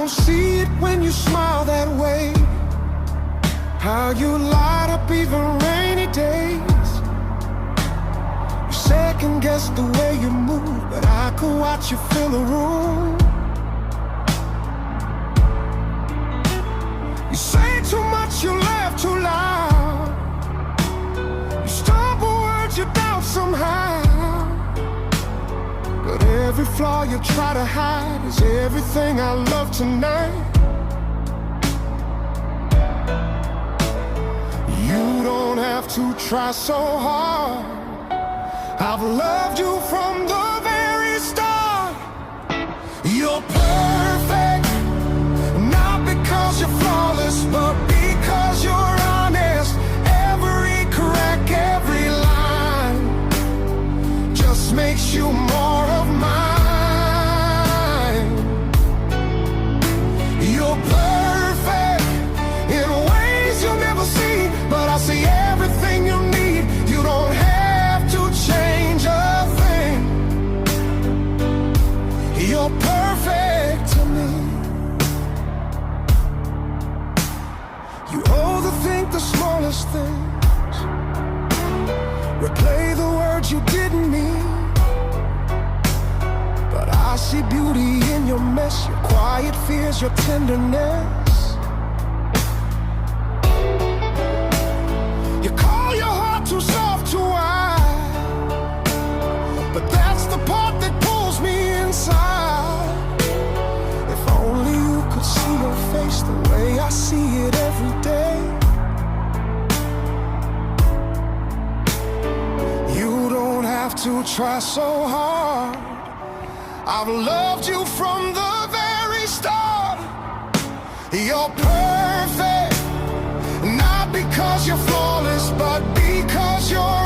don't see it when you smile that way. How you light up even rainy days. You second guess the way you move, but I could watch you fill a room. You say too much, you laugh too loud. You stumble words, you doubt somehow. But every flaw you try to hide is everything I love tonight. You don't have to try so hard. I've loved you from the very start. You're perfect, not because you're flawless, but because you're honest. Every crack, every line just makes you more of mine. You're perfect in ways you'll never see, but I see everything you need. You don't have to change a thing. You're perfect to me. You overthink the smallest things, replay the words you didn't mean. But I see beauty in your mess, your quiet fears, your tenderness. You call your heart too soft, too wide, but that's the part that pulls me inside. If only you could see your face the way I see it every day. You don't have to try so hard. I've loved you from the very start. You're perfect, not because you're flawless, but because you're